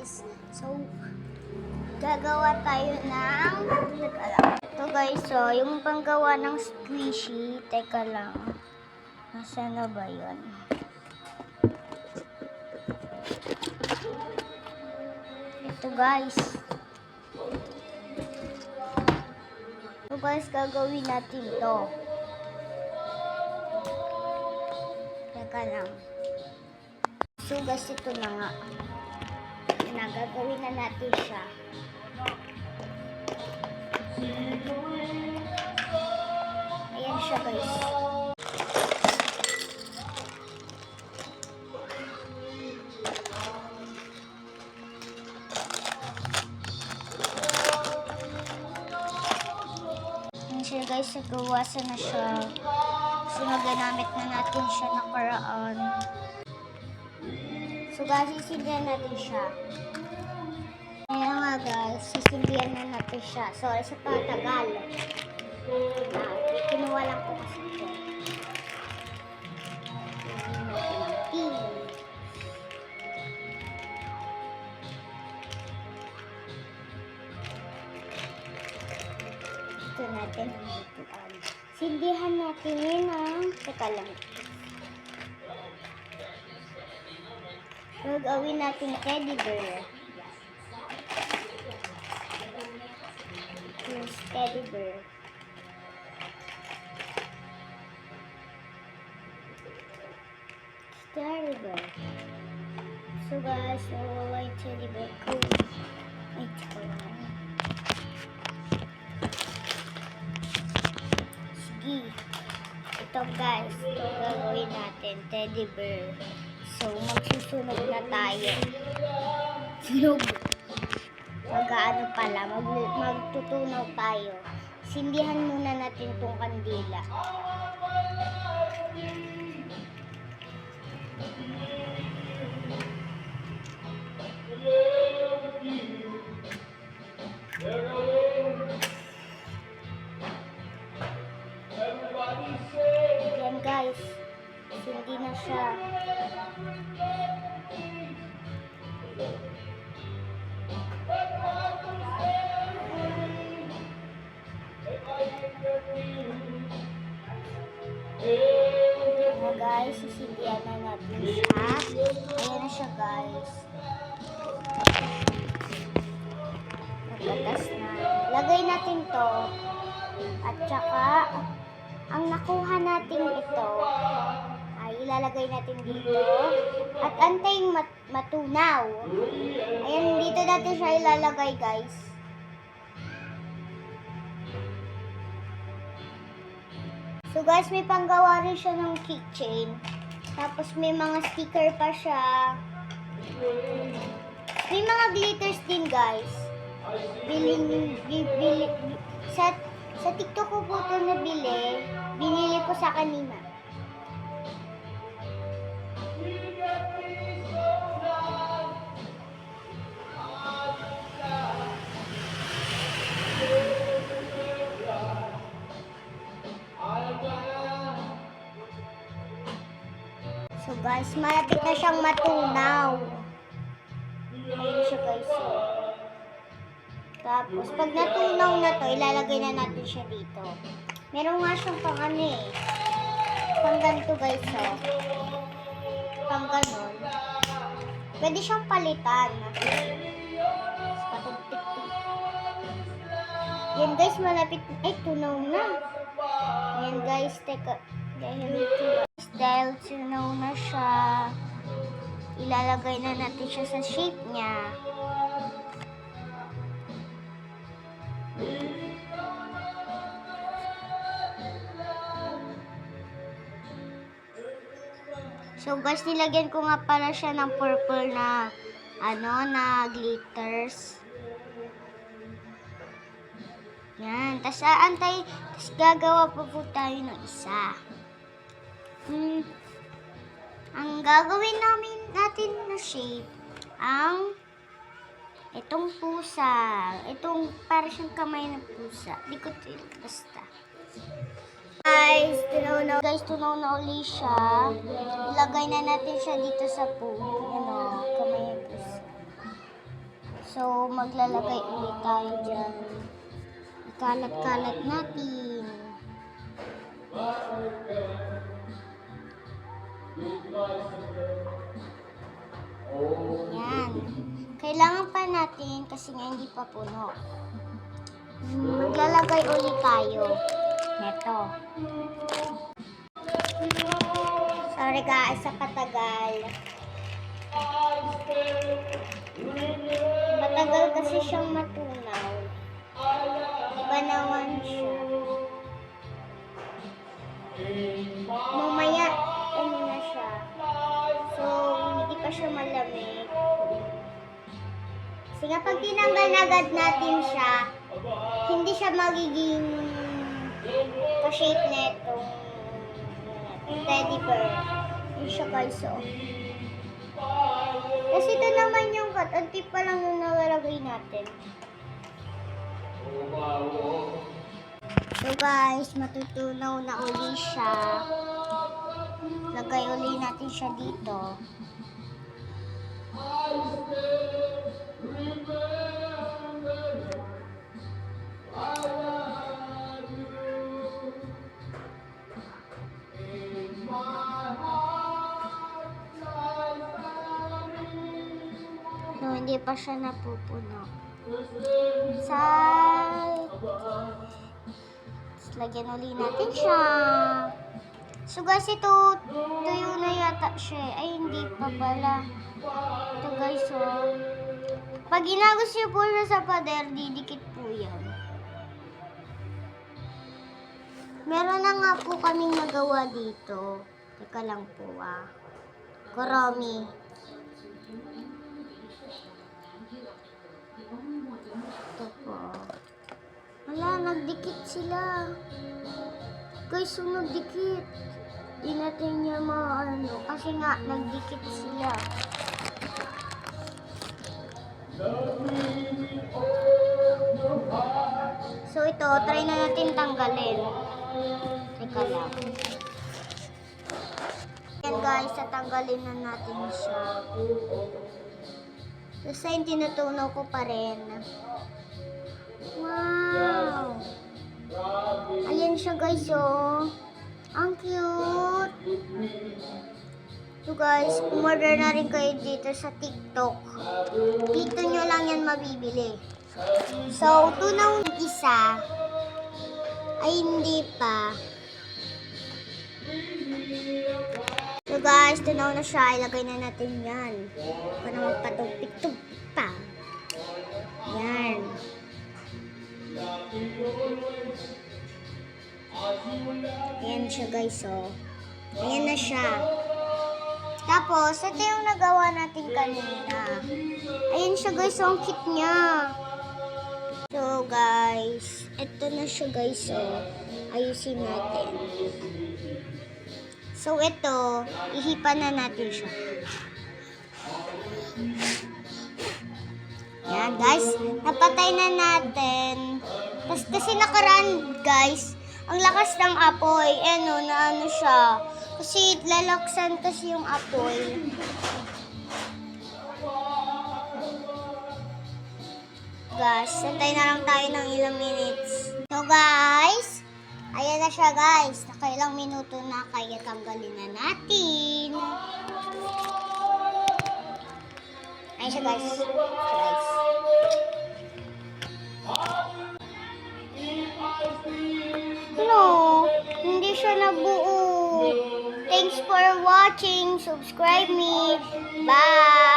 guys. So, gagawa tayo ng... Ito guys, so, yung panggawa ng squishy. Teka lang. Nasaan na ba yun? Ito guys. So guys, gagawin natin to. Teka lang. So guys, ito na nga. Gagawin na natin siya. Ayan siya guys. Ayan siya guys, nagawasan na siya. So nagamit na natin siya nakaraan. So guys, sisindihan natin siya. Kaya nga guys, sisindihan na natin siya. Sorry sa patagal. Kinuha lang po kasi ito. Ito natin. Sindihan natin yun ang teka lang. Gagawin natin teddy bear. Yes, teddy bear. Teddy bear. So guys, nawawala yung teddy bear ko. Ay, teka lang. Sige. Ito guys, ito gagawin natin, teddy bear. So, magsusunog na tayo. Sunog. Mag-ano pala, magtutunaw tayo. Sindihan muna natin tong kandila. Yan guys. Hindi na siya. Ayan guys, sisindihan na natin siya. Ayan na siya guys. Nagbatas na. Lagay natin to. At saka, ang nakuha natin ito, ay ilalagay natin dito. At antayin matunaw. Ayan, dito natin siya ilalagay guys. So guys, may panggawa rin siya ng keychain. Tapos may mga sticker pa siya. May mga glitters din guys. Sa TikTok ko po ito nabili. Binili ko sa kanina. So guys, malapit na siyang matunaw. Ayun siya guys. Tapos pag natunaw na to, ilalagay na natin siya dito. Meron nga siyang pang ano eh. Pang ganito guys oh. Pang ganon. Pwede siyang palitan. Yan guys, malapit. Ay, tunaw na. Yan guys, teka. Dahil tunaw na siya, ilalagay na natin siya sa shape niya. So guys, nilagyan ko nga pala siya ng purple na na glitters. Yan, tas gagawa pa po tayo ng isa. Ang gagawin natin na shape, itong pusa. Itong para siyang kamay ng pusa. Di ko basta. Guys, tunaw na uli siya. Ilagay na natin siya dito sa pool. Yan o, kamay ng pusa. So, maglalagay ulit tayo dyan. Ikalat-kalat natin. Yan. Kailangan pa natin kasi nga hindi pa puno. Maglalagay ulit tayo. Neto. Sorry guys, sa patagal. Matagal kasi siyang matunaw. Iba naman siya. Mamaya, ano na siya. So, hindi pa siya malamig. Kasi nga pag tinanggal agad natin siya, hindi siya magiging ka-shape na itong teddy bear. Yun siya guys, oh. Kasi ito naman yung cut. Ang tip pa lang yung nalalagay natin. So guys, matutunaw na uli siya. Lagay uli natin siya dito. No, hindi pa siya napupuno. Lagyan uli natin siya. So guys, ito tuyo na yata siya. Ay, hindi pa pala. Ito guys, oh. Pag ginagos niyo po siya sa pader, didikit po yan. Meron na nga po kaming nagawa dito. Teka lang po, Kuromi. Ito po. Wala, nagdikit sila. Guys, so nagdikit. Di natin niya maano. Kasi nga, nagdikit sila. So ito, try na natin tanggalin. Teka lang. Yan guys, tatanggalin na natin siya. Kasi tinutunaw ko pa rin. Wow! Ayan siya guys, oh. Ang cute! So guys, umorder na rin kayo dito sa TikTok. Dito nyo lang yan mabibili. So, tunaw ng isa. Ay, hindi pa. So guys, tunaw na siya. Ilagay na natin yan. Para magpatugpik-tugpik pa. Yan. Ayan siya guys, oh. Ayan na siya. Tapos, ito yung nagawa natin kanina. Ayan siya guys, ang cute niya. So guys, ito na siya guys, oh. Ayusin natin. So ito, ihipan na natin siya. Yan guys, napatay na natin. Tapos kasi nakaraan guys, ang lakas ng apoy. Ano, na ano siya. Kasi lalaksan kasi yung apoy. Guys, santay na lang tayo ng ilang minutes. So guys, ayan na siya guys. Nakailang minuto na, kaya tanggalin na natin. Ayan siya guys. No, hindi siya nabuo. Thanks for watching. Subscribe me. Bye!